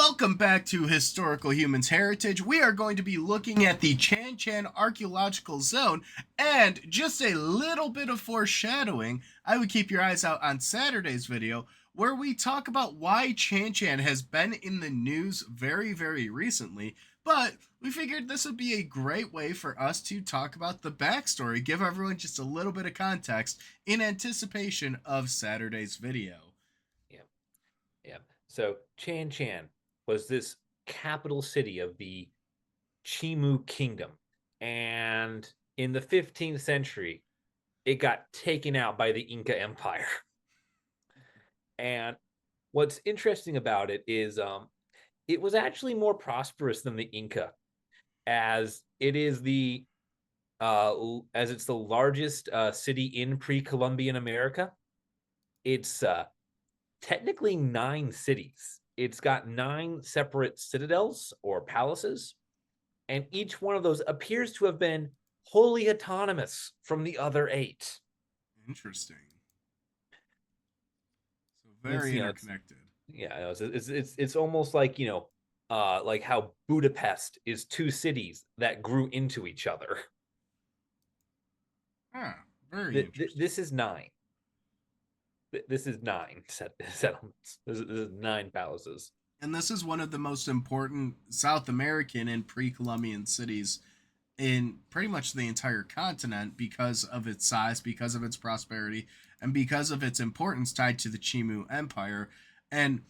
Welcome back to Historical Humans Heritage. We are going to be looking at the Chan Chan Archaeological Zone, and just a little bit of foreshadowing, I would keep your eyes out on Saturday's video, where we talk about why Chan Chan has been in the news very recently. But we figured this would be a great way for us to talk about the backstory, give everyone just a little bit of context in anticipation of Saturday's video. Yeah, yeah. So Chan Chan was this capital city of the Chimu Kingdom. And in the 15th century, it got taken out by the Inca Empire. And what's interesting about it is it was actually more prosperous than the Inca, as it is as it's the largest city in pre-Columbian America. It's technically 9 cities. It's got 9 separate citadels or palaces, and each one of those appears to have been wholly autonomous from the other 8. Interesting. So It's very interconnected. yeah, it's almost like like how Budapest is 2 cities that grew into each other. Ah, very interesting. This is 9. This is 9 settlements. This is 9 palaces. And this is one of the most important South American and pre-Columbian cities in pretty much the entire continent because of its size, because of its prosperity, and because of its importance tied to the Chimu Empire. And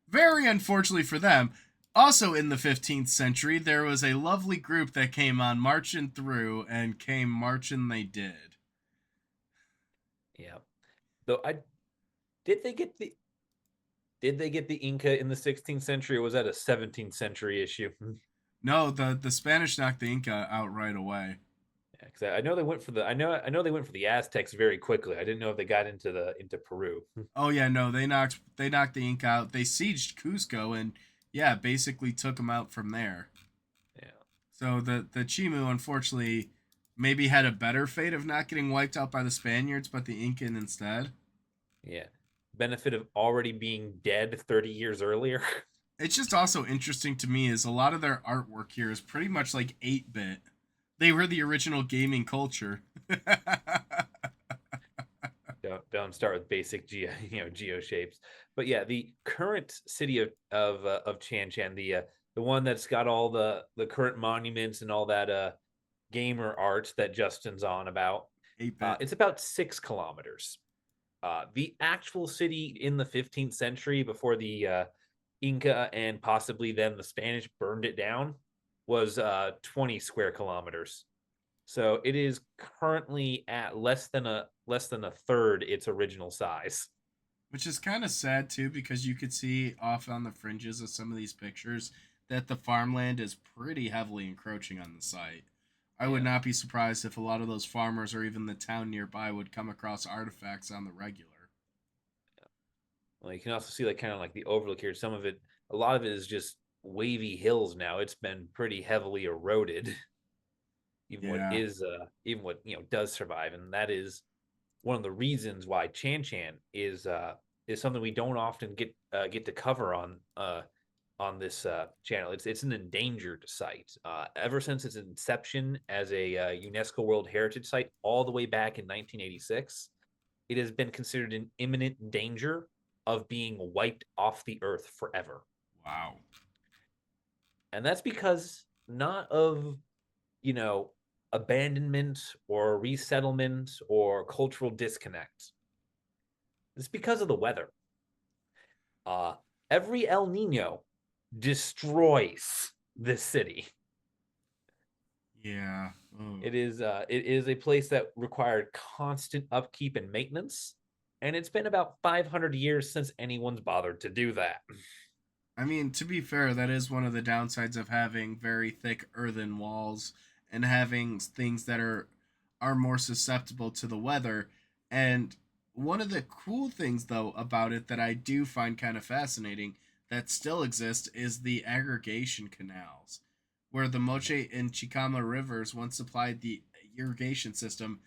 very unfortunately for them, also in the 15th century, there was a lovely group that came on marching through, and came marching they did. Yeah. Though I did they get the Did they get the Inca in the 16th century, or was that a 17th century issue? No, the Spanish knocked the Inca out right away. Yeah, because I know they went for the I know they went for the Aztecs very quickly. I didn't know if they got into Peru. Oh yeah, no, they knocked the Inca out. They sieged Cusco and yeah, basically took them out from there. Yeah, So the Chimu unfortunately maybe had a better fate of not getting wiped out by the Spaniards, but the Incan instead. yeah. Benefit of already being dead 30 years earlier. It's just also interesting to me is a lot of their artwork here is pretty much like 8-bit. They were the original gaming culture. Don't start with basic geo shapes. But yeah, the current city of Chan Chan, the one that's got all the current monuments and all that gamer art that Justin's on about. 8-bit. It's about 6 kilometers. The actual city in the 15th century, before the Inca and possibly then the Spanish burned it down, was 20 square kilometers. So it is currently at less than a third its original size. Which is kind of sad too, because you could see off on the fringes of some of these pictures that the farmland is pretty heavily encroaching on the site. I would Yeah. not be surprised if a lot of those farmers or even the town nearby would come across artifacts on the regular. Well, you can also see like kind of like the overlook here. Some of it, a lot of it is just wavy hills now. It's been pretty heavily eroded. Yeah. Even what does survive, and that is one of the reasons why Chan Chan is something we don't often get to cover on this channel. It's an endangered site. Ever since its inception as a UNESCO World Heritage Site, all the way back in 1986, it has been considered in imminent danger of being wiped off the earth forever. Wow. And that's because not of, you know, abandonment or resettlement or cultural disconnect. It's because of the weather. Uh, every El Nino destroys this city. Yeah. Ugh. It is a place that required constant upkeep and maintenance, and it's been about 500 years since anyone's bothered to do that. I mean, to be fair, that is one of the downsides of having very thick earthen walls and having things that are more susceptible to the weather. And one of the cool things though about it that I do find kind of fascinating that still exists is the aggregation canals, where the Moche and Chicama rivers once supplied the irrigation system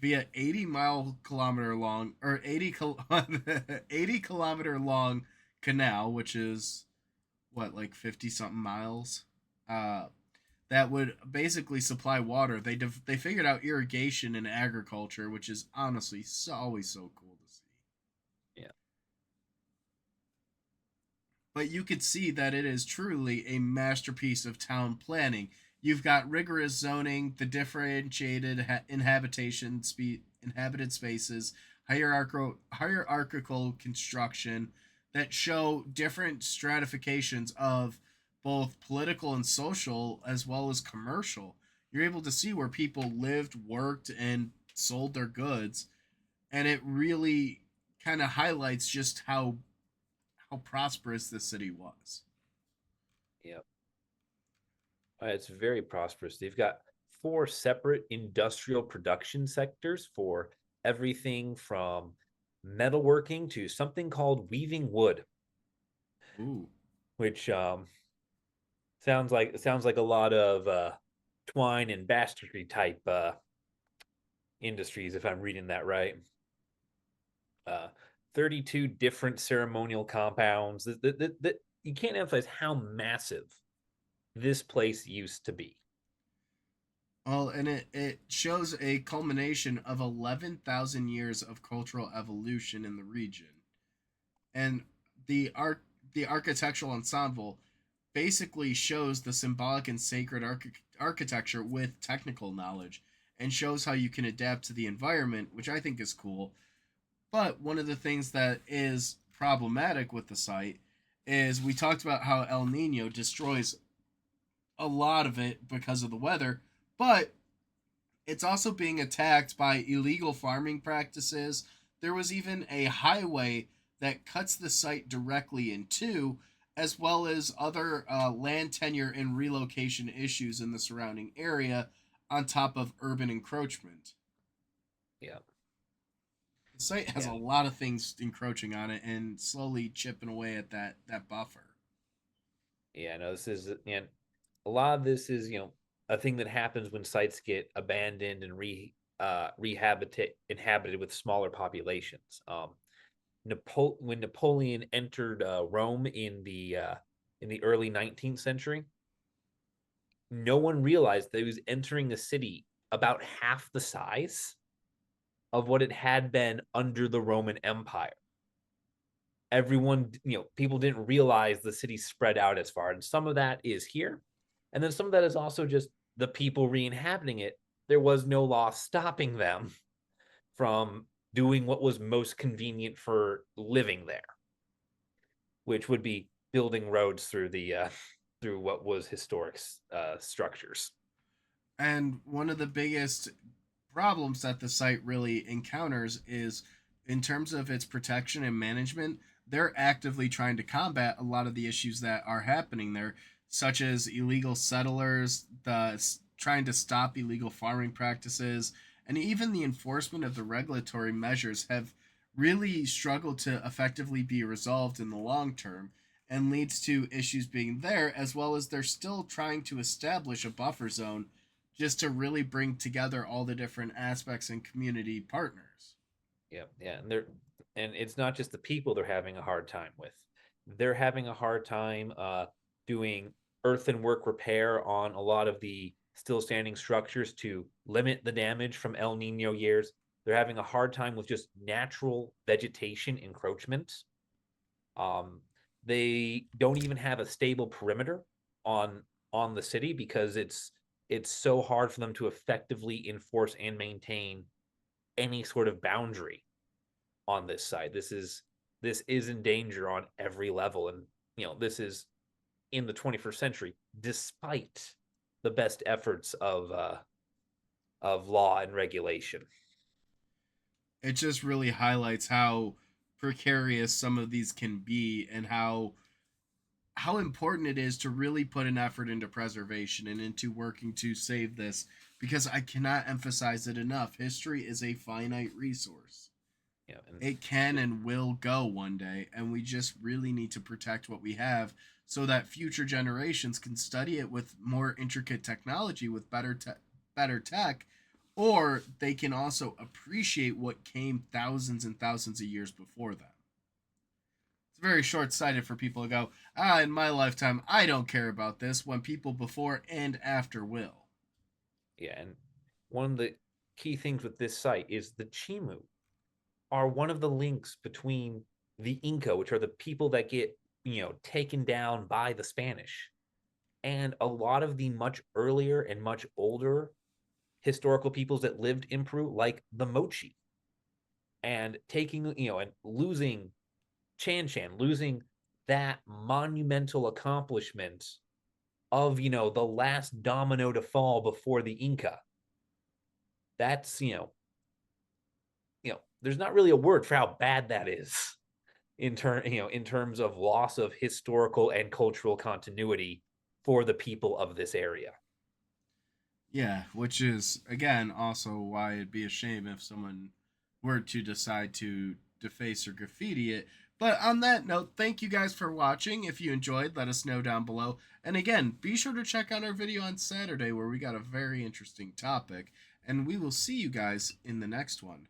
via 80-mile-kilometer long or 80 kilometer long canal, which is what, like 50 something miles, uh, that would basically supply water. They figured out irrigation and agriculture, which is honestly always so cool to see. Yeah. But you could see that it is truly a masterpiece of town planning. You've got rigorous zoning, the differentiated inhabited spaces, hierarchical construction that show different stratifications of both political and social as well as commercial. You're able to see where people lived, worked, and sold their goods, and it really kind of highlights just how prosperous this city was. Yeah. It's very prosperous. They've got four separate industrial production sectors for everything from metalworking to something called weaving wood, Ooh. which sounds like a lot of twine and bastardry type industries, if I'm reading that right. Uh, 32 different ceremonial compounds. You can't emphasize how massive this place used to be. Well, and it shows a culmination of 11,000 years of cultural evolution in the region. And the architectural ensemble basically shows the symbolic and sacred architecture with technical knowledge and shows how you can adapt to the environment, which I think is cool. But one of the things that is problematic with the site is we talked about how El Nino destroys a lot of it because of the weather, but it's also being attacked by illegal farming practices. There was even a highway that cuts the site directly in two, as well as other land tenure and relocation issues in the surrounding area, on top of urban encroachment. Yeah, The site has a yeah, lot of things encroaching on it and slowly chipping away at that buffer. yeah. No, this is and a lot of this is a thing that happens when sites get abandoned and rehabitate inhabited with smaller populations. When Napoleon entered Rome in the early 19th century, no one realized that he was entering a city about half the size of what it had been under the Roman Empire. Everyone, people didn't realize the city spread out as far. And some of that is here. And then some of that is also just the people re-inhabiting it. There was no law stopping them from doing what was most convenient for living there, which would be building roads through the through what was historic structures. And one of the biggest problems that the site really encounters is in terms of its protection and management, they're actively trying to combat a lot of the issues that are happening there, such as illegal settlers, trying to stop illegal farming practices, and even the enforcement of the regulatory measures have really struggled to effectively be resolved in the long term and leads to issues being there, as well as they're still trying to establish a buffer zone just to really bring together all the different aspects and community partners. Yeah, yeah, and it's not just the people they're having a hard time with. They're having a hard time doing earthenwork repair on a lot of the still standing structures to limit the damage from El Nino years. They're having a hard time with just natural vegetation encroachment. Um, they don't even have a stable perimeter on on the city because it's so hard for them to effectively enforce and maintain any sort of boundary on this side. This is in danger on every level, and this is in the 21st century, despite the best efforts of law and regulation. It just really highlights how precarious some of these can be and how important it is to really put an effort into preservation and into working to save this, because I cannot emphasize it enough. History is a finite resource. And It can and will go one day, and we just really need to protect what we have so that future generations can study it with more intricate technology, with better tech, or they can also appreciate what came thousands and thousands of years before them. very short-sighted for people to go, ah, in my lifetime, I don't care about this, when people before and after will. Yeah, and one of the key things with this site is the Chimu are one of the links between the Inca, which are the people that get, taken down by the Spanish, and a lot of the much earlier and much older historical peoples that lived in Peru, like the Mochi, and taking, and losing Chan, losing that monumental accomplishment of, the last domino to fall before the Inca. That's, there's not really a word for how bad that is in terms of loss of historical and cultural continuity for the people of this area. Yeah, which is again also why it'd be a shame if someone were to decide to deface or graffiti it. But on that note, thank you guys for watching. If you enjoyed, let us know down below. And again, be sure to check out our video on Saturday where we got a very interesting topic. And we will see you guys in the next one.